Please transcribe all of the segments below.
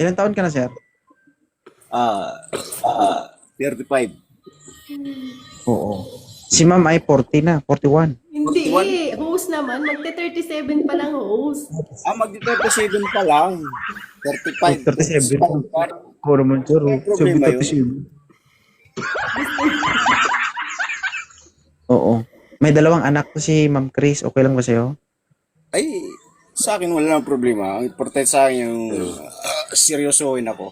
Ilang taon ka na, sir? Ah, 35. Oo. Si ma'am ay 40 na, 41. Hindi 41? eh. Host naman. Magte-37 pa lang host. Magdi-37 pa lang. 35. 37. Parang Oo naman, sir. may problema yun. Oo. May dalawang anak to si Ma'am Chris. Okay lang ba sa'yo? Ay, sa akin wala nang problema. Ang importante sa akin yung seryosohin ako.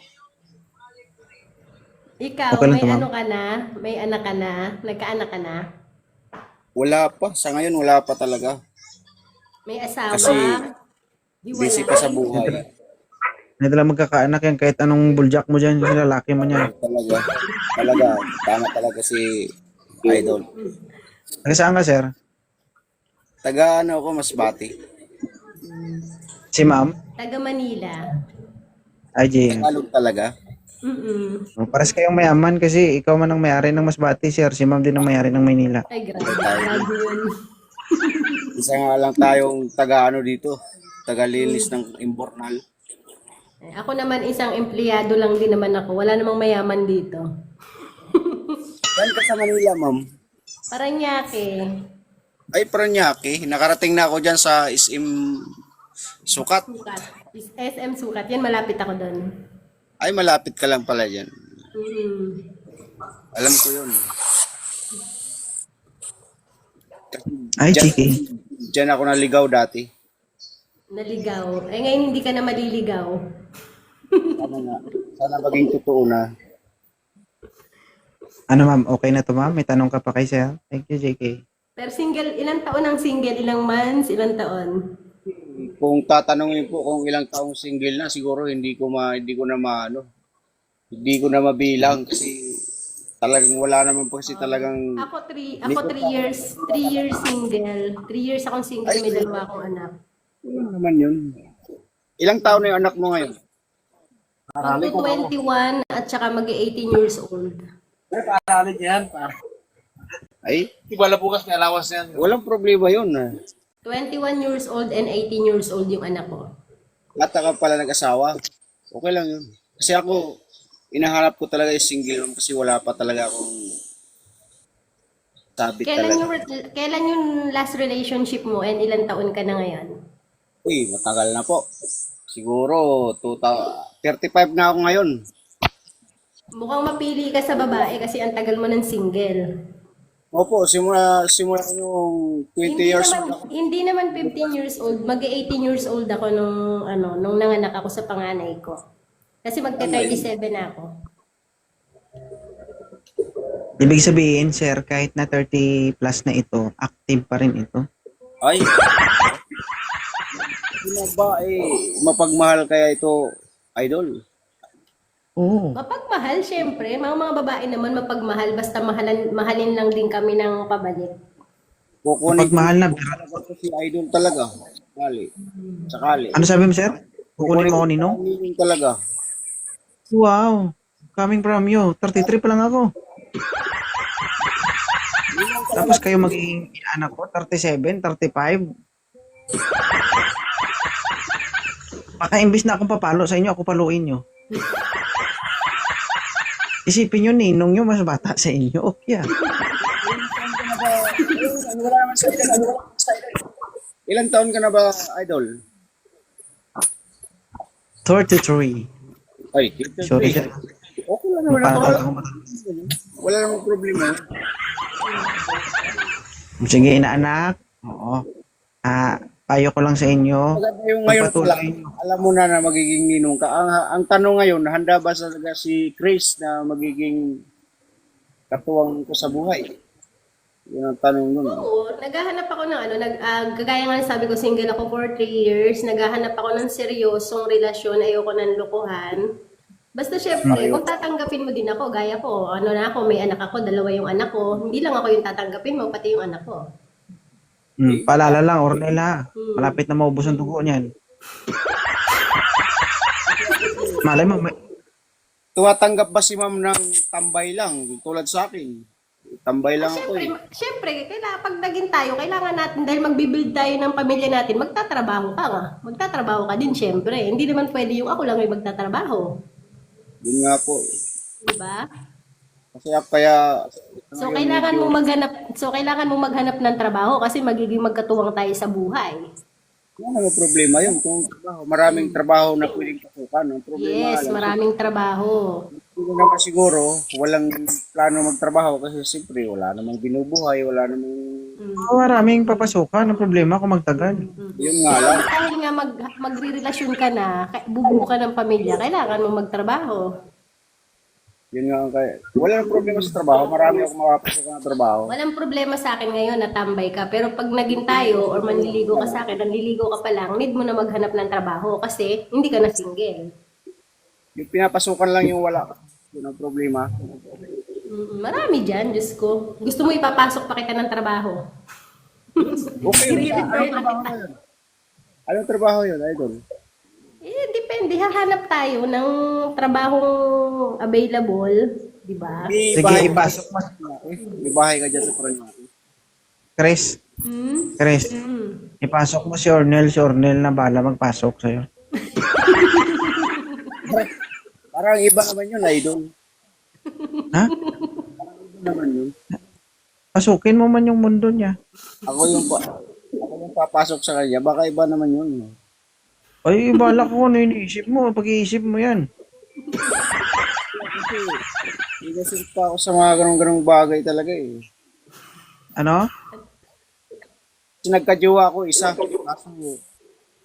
Ikaw, Okay lang may to, ma'am. ano ka na? May anak ka na? Nagkaanak ka na? Wala pa. Sa ngayon, wala pa talaga. May asawa? Kasi busy pa sa Hiwalay? buhay. May dalang magkakaanak yan kahit anong buljak mo dyan, yung lalaki mo niyan. Talaga. Talaga. Tama talaga si Idol. Taga saan ka, sir? Taga ano ako, Masbate. Si ma'am? Taga Manila. Ay, Jing. Tagalog talaga. Pares kayong mayaman kasi ikaw man ang may-ari ng Masbate, sir. Si ma'am din ang may-ari ng Maynila. Ay, grabe. Grabe yun. Isa nga lang tayong taga ano dito. Taga-linis ng Imbornal. Ako naman isang empleyado lang din naman ako. Wala namang mayaman dito. Saan ka sa Manila, ma'am? Paranaque. Ay, Paranaque. Nakarating na ako dyan sa SM Sukat. Sukat. SM Sukat. Yan, malapit ako doon. Ay, malapit ka lang pala dyan. Alam ko yun. Ay, Dyan- chiki. Dyan ako naligaw dati. Naligaw. Eh, ngayon hindi ka na maliligaw. Sana nga. Sana maging totoo na. Ano, ma'am? Okay na to, ma'am? May tanong ka pa kay sir? Thank you, JK. Pero single, ilang taon ang single? Ilang months? Ilang taon? Kung tatanungin po kung ilang taong single na, siguro hindi ko mabilang kasi talagang wala naman po kasi talagang Ako 3 years single. 3 years akong single, may dalawa akong anak. ano naman yun. Ilang taon na yung anak mo ngayon? Magto 21 at saka mag-18 years old. Paaralit yan. Ay, Wala bukas may alawas yan. walang problema yun. 21 years old and 18 years old yung anak ko. Lata ka pala nag-asawa. Okay lang yun. Kasi ako, inahanap ko talaga yung single mom kasi wala pa talaga akong sabit talaga. Kailan yung last relationship mo and ilang taon ka na ngayon? Uy, matagal na po. Siguro, 35 na ako ngayon. Mukhang mapili ka sa babae kasi ang tagal mo ng single. Opo, simula yung 20 years old ako. Hindi naman 15 years old, mag-18 years old ako nung nanganak ako sa panganay ko. Kasi magte-37 na ako. Ibig sabihin, sir, kahit na 30 plus na ito, active pa rin ito. Ay, sino ba mapagmahal kaya ito, Idol? Oo. Mapagmahal, syempre. Mga babae naman mapagmahal, basta mahalin lang din kami ng pabalik. Kukunin Kapag mahal na, ko si Idol talaga. Sakali. ano sabi mo, sir? Kukunin mo ako nino? Kukunin talaga. Wow. Coming from you. 33 pa lang ako. Tapos kayo magiging anak ko, 37, 35. Baka imbis na akong papalo sa inyo, ako paluin nyo. Isipin nyo, ninong nyo mas bata sa inyo. Okay, ah. Ilang taon ka na ba, Idol? 33. Ay, Sorry, sir. okay lang naman ako. Parang ako Wala namang problema. Sige, inaanak. Oo. Payo ko lang sa inyo. Maganda yung ngayon Pagpatuloy lang, alam mo na magiging ninong ka. Ang tanong ngayon, handa ba talaga si Chris na magiging katuwang ko sa buhay? Yun ang tanong nun. Oo, naghahanap ako ng kagaya nga sabi ko, single ako for 3 years, naghahanap ako ng seryosong relasyon, ayoko ng lokohan. Basta syempre, kung tatanggapin mo din ako, gaya ko, may anak ako, 2 yung anak ko, hindi lang ako yung tatanggapin mo, pati yung anak ko. Paalala lang, Ornella. Malapit na maubos ang dugo niyan. Malay mo, Tumatanggap ba si ma'am ng tambay lang tulad sa akin? Tambay lang ako eh. Siyempre, kailangan, pag naging tayo, kailangan natin, dahil magbibuild tayo ng pamilya natin, magtatrabaho ka nga. Magtatrabaho ka din, siyempre. Hindi naman pwede yung ako lang ay magtatrabaho. Yun nga po. Diba? Kasi kaya So, kailangan mo maghanap ng trabaho kasi magiging magkatuwang tayo sa buhay. wala namang problema yun. Kung trabaho, maraming trabaho na pwedeng pasukan. Ang problema Yes, lang, maraming trabaho. hindi naman siguro, walang plano magtrabaho kasi siyempre wala namang binubuhay, wala namang, Maraming papasukan. Ang problema kung magtagal. yun nga lang. Dahil nga magre-relasyon ka na, bubuo ka ng pamilya, kailangan mo magtrabaho. Yun nga ang kaya. Wala nang problema sa trabaho, marami akong makapasok na trabaho. Walang problema sa akin ngayon na tambay ka. Pero pag naging tayo or manliligo ka sa akin, nanliligo ka pa lang, need mo na maghanap ng trabaho kasi hindi ka na single. Yung pinapasukan lang yung wala. Yun ang problema. Marami dyan, Diyos ko. Gusto mo ipapasok pa kita ng trabaho? Okay, anong trabaho na yun? Anong trabaho yun, idol? Depende. Hahanap tayo ng trabahong available. Di ba? May Sige, bahay ipasok mo. May bahay ka dyan sa Paranaque. Chris, Chris, ipasok mo si Ornel. Si Ornel na bala magpasok sa'yo. Parang iba naman yun, idol. Ha? Iba naman yun. Pasukin mo man yung mundo niya. Ako yung papasok sa kanya, baka iba naman yun. Ay, bala ko ano iniisip mo. Pag-iisip mo yan. Inisip pa ako sa mga ganong bagay talaga eh. Ano? Kasi nagkajowa ako isa, kaso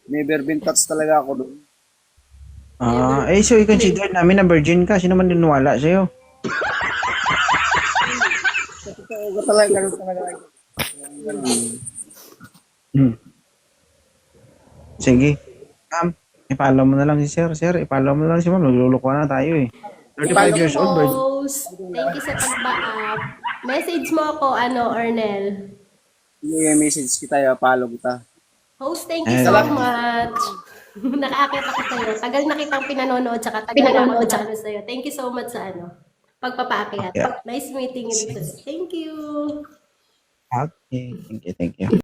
never been touched talaga ako doon. So i-consider namin na virgin ka. Sino man dinwala sa'yo? Totoo ka talaga, ganun talaga. Sige. I-follow mo na lang si Sir. Sir, i-follow mo na lang si Ma'am. Naglulukuha na tayo eh. 35 years old, virgin. Post. Thank you sa pag-back. Message mo ako, Ornel. I-message kita, follow kita. Host, thank you so much. Nakaakit ako sa'yo. Tagal na kitang pinanonood tsaka tagal na ako sa sa'yo. Thank you so much sa pagpapaakyat. Yeah. Nice meeting you. Thank you. Okay. Thank you.